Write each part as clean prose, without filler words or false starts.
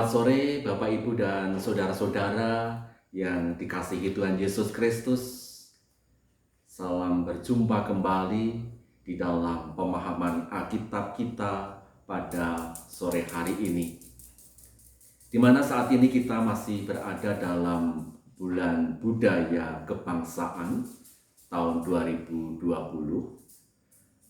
Selamat sore Bapak Ibu dan saudara-saudara yang dikasihi Tuhan Yesus Kristus. Salam berjumpa kembali di dalam pemahaman Alkitab kita pada sore hari ini. Di mana saat ini kita masih berada dalam bulan budaya kebangsaan tahun 2020.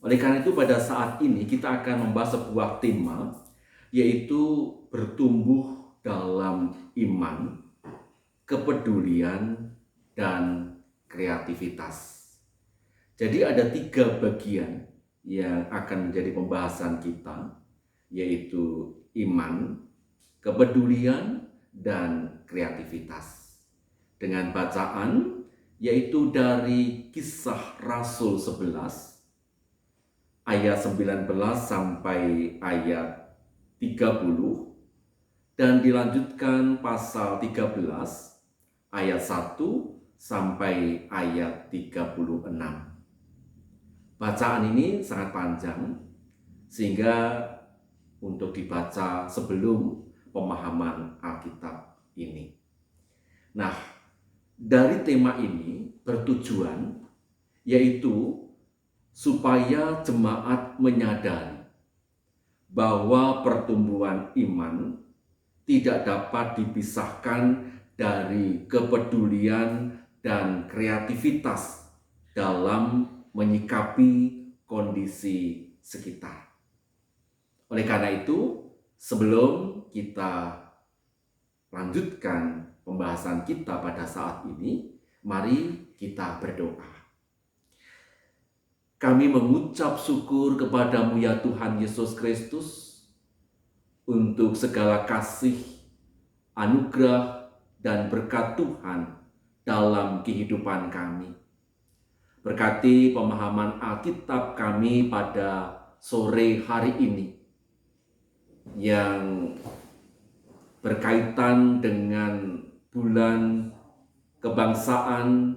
Oleh karena itu pada saat ini kita akan membahas sebuah tema, yaitu bertumbuh dalam iman, kepedulian, dan kreativitas. Jadi ada 3 bagian yang akan menjadi pembahasan kita, yaitu iman, kepedulian, dan kreativitas. Dengan bacaan yaitu dari Kisah Rasul 11 ayat 19 sampai ayat 30, dan dilanjutkan pasal 13 ayat 1 sampai ayat 36. Bacaan ini sangat panjang sehingga untuk dibaca sebelum pemahaman Alkitab ini. Nah, dari tema ini bertujuan yaitu supaya jemaat menyadari bahwa pertumbuhan iman tidak dapat dipisahkan dari kepedulian dan kreativitas dalam menyikapi kondisi sekitar. Oleh karena itu, sebelum kita lanjutkan pembahasan kita pada saat ini, mari kita berdoa. Kami mengucap syukur kepadamu ya Tuhan Yesus Kristus untuk segala kasih, anugerah, dan berkat Tuhan dalam kehidupan kami. Berkati pemahaman Alkitab kami pada sore hari ini yang berkaitan dengan bulan kebangsaan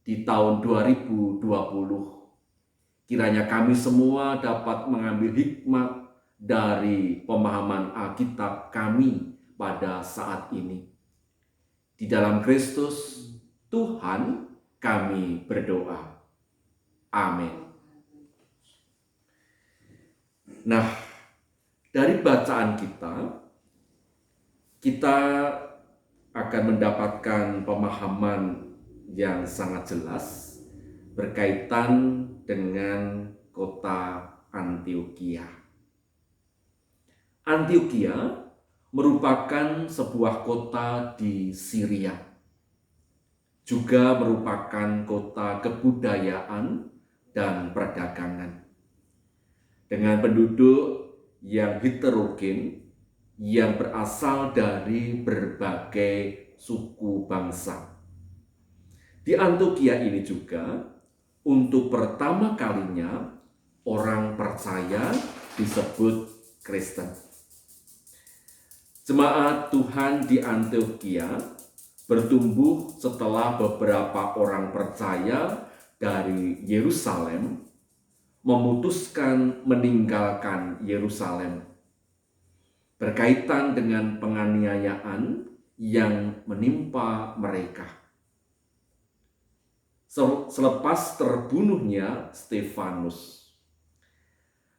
di tahun 2020. Kiranya kami semua dapat mengambil hikmat dari pemahaman Alkitab kami pada saat ini. Di dalam Kristus Tuhan kami berdoa. Amin. Nah, dari bacaan kita akan mendapatkan pemahaman yang sangat jelas berkaitan dengan kota Antiokhia. Antiokhia merupakan sebuah kota di Syria, juga merupakan kota kebudayaan dan perdagangan, dengan penduduk yang heterogen yang berasal dari berbagai suku bangsa. Di Antiokhia ini juga untuk pertama kalinya orang percaya disebut Kristen. Jemaat Tuhan di Antiokhia bertumbuh setelah beberapa orang percaya dari Yerusalem memutuskan meninggalkan Yerusalem berkaitan dengan penganiayaan yang menimpa mereka. Selepas terbunuhnya Stefanus.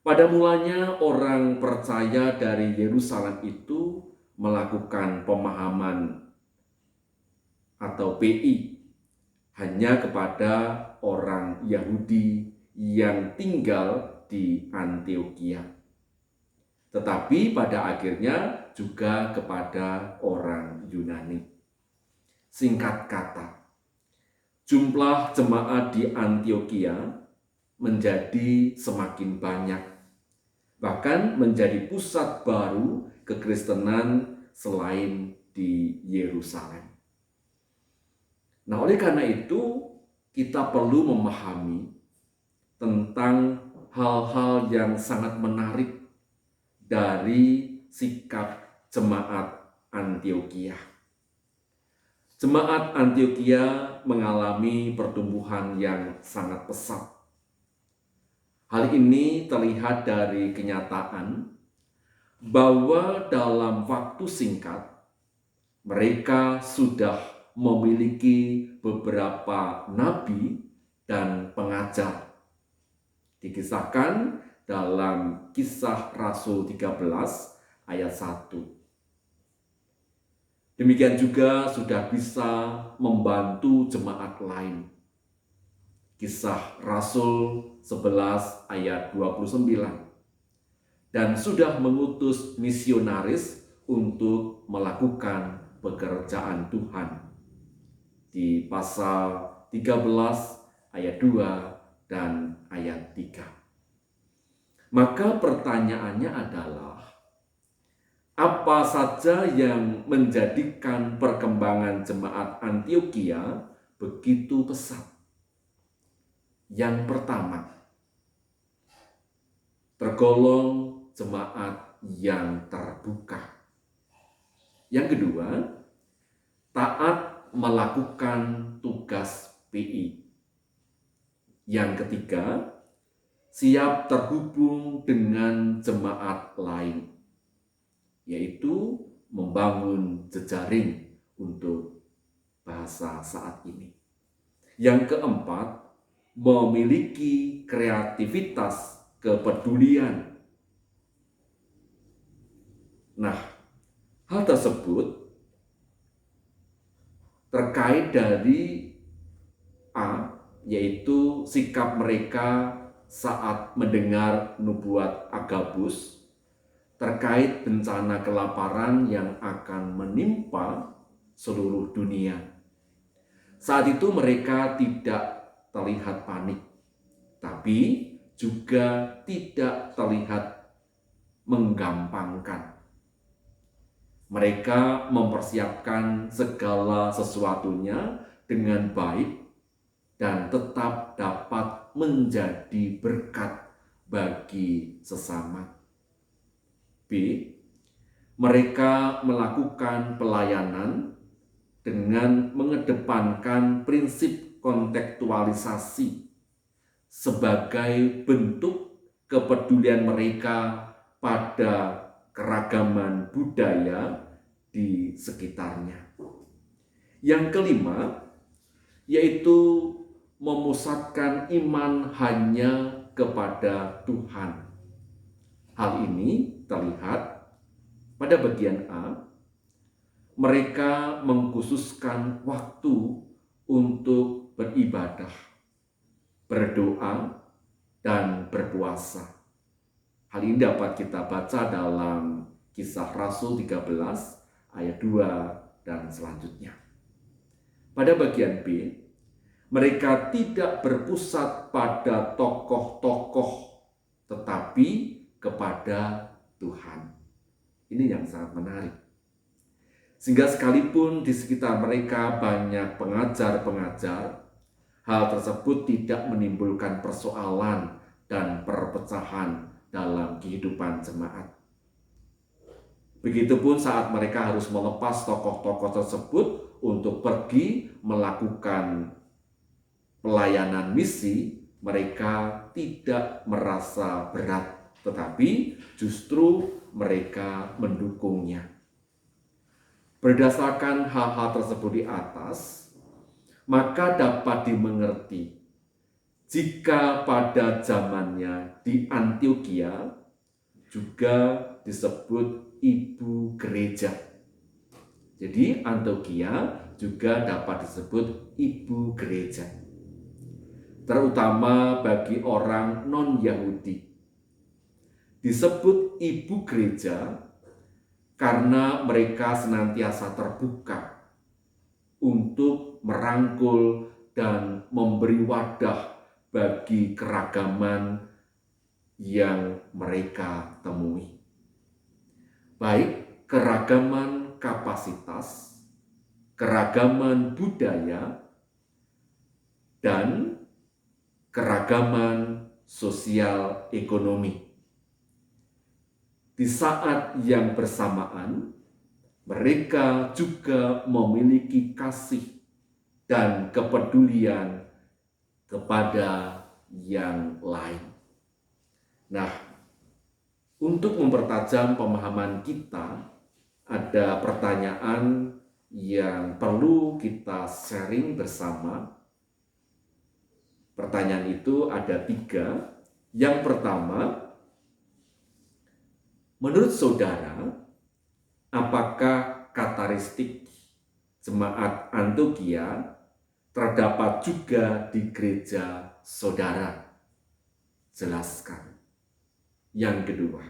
Pada mulanya orang percaya dari Yerusalem itu melakukan pemahaman atau PI hanya kepada orang Yahudi yang tinggal di Antiokhia, tetapi pada akhirnya juga kepada orang Yunani. Singkat kata, jumlah jemaat di Antiokhia menjadi semakin banyak, bahkan menjadi pusat baru kekristenan selain di Yerusalem. Nah, oleh karena itu kita perlu memahami tentang hal-hal yang sangat menarik dari sikap jemaat Antiokhia. Jemaat Antiokhia mengalami pertumbuhan yang sangat pesat. Hal ini terlihat dari kenyataan bahwa dalam waktu singkat mereka sudah memiliki beberapa nabi dan pengajar. Dikisahkan dalam Kisah Rasul 13 ayat 1. Demikian juga sudah bisa membantu jemaat lain. Kisah Rasul 11 ayat 29. Dan sudah mengutus misionaris untuk melakukan pekerjaan Tuhan. Di pasal 13 ayat 2 dan ayat 3. Maka pertanyaannya adalah, apa saja yang menjadikan perkembangan jemaat Antiokhia begitu pesat? Yang pertama, tergolong jemaat yang terbuka. Yang kedua, taat melakukan tugas PI. Yang ketiga, siap terhubung dengan jemaat lain, yaitu membangun jejaring untuk bahasa saat ini. Yang keempat, memiliki kreativitas kepedulian. Nah, hal tersebut terkait dari A, yaitu sikap mereka saat mendengar nubuat Agabus terkait bencana kelaparan yang akan menimpa seluruh dunia. Saat itu mereka tidak terlihat panik, tapi juga tidak terlihat menggampangkan. Mereka mempersiapkan segala sesuatunya dengan baik dan tetap dapat menjadi berkat bagi sesama. B. Mereka melakukan pelayanan dengan mengedepankan prinsip kontekstualisasi sebagai bentuk kepedulian mereka pada keragaman budaya di sekitarnya. Yang kelima, yaitu memusatkan iman hanya kepada Tuhan. Hal ini terlihat pada bagian A. Mereka mengkhususkan waktu untuk beribadah, berdoa, dan berpuasa. Hal ini dapat kita baca dalam Kisah Rasul 13 ayat 2 dan selanjutnya. Pada bagian B, mereka tidak berpusat pada tokoh-tokoh, tetapi kepada Tuhan. Ini yang sangat menarik. Sehingga sekalipun di sekitar mereka banyak pengajar-pengajar, hal tersebut tidak menimbulkan persoalan dan perpecahan dalam kehidupan jemaat. Begitupun saat mereka harus melepas tokoh-tokoh tersebut untuk pergi melakukan pelayanan misi, mereka tidak merasa berat, tetapi justru mereka mendukungnya. Berdasarkan hal-hal tersebut di atas, maka dapat dimengerti jika pada zamannya di Antiokhia juga disebut ibu gereja. Jadi Antiokhia juga dapat disebut ibu gereja, terutama bagi orang non-Yahudi. Disebut ibu gereja karena mereka senantiasa terbuka untuk merangkul dan memberi wadah bagi keragaman yang mereka temui. Baik keragaman kapasitas, keragaman budaya, dan keragaman sosial ekonomi. Di saat yang bersamaan, mereka juga memiliki kasih dan kepedulian kepada yang lain. Nah, Untuk mempertajam pemahaman kita, ada pertanyaan yang perlu kita sharing bersama. Pertanyaan itu ada 3. Yang pertama, menurut saudara, apakah karakteristik jemaat Antiokhia terdapat juga di gereja saudara? Jelaskan. Yang kedua,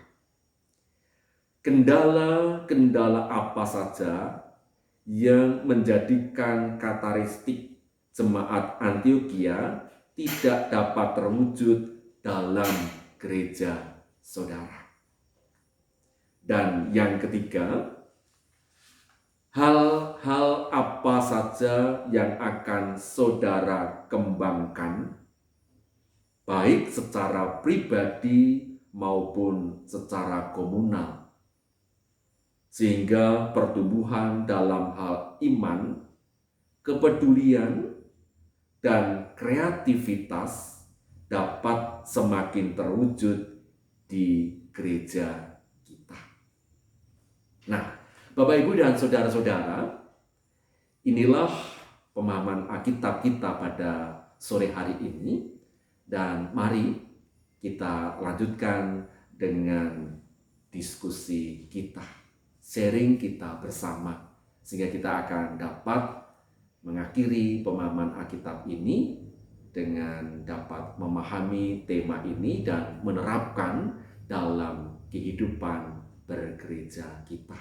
kendala-kendala apa saja yang menjadikan karakteristik jemaat Antiokhia tidak dapat terwujud dalam gereja saudara? Dan yang ketiga, hal-hal apa saja yang akan saudara kembangkan, baik secara pribadi maupun secara komunal, sehingga pertumbuhan dalam hal iman, kepedulian, dan kreativitas dapat semakin terwujud di gereja kita. Nah, Bapak, Ibu, dan saudara-saudara, inilah pemahaman Alkitab kita pada sore hari ini, dan mari kita lanjutkan dengan diskusi kita, sharing kita bersama, sehingga kita akan dapat mengakhiri pemahaman Alkitab ini dengan dapat memahami tema ini dan menerapkan dalam kehidupan bergereja kita.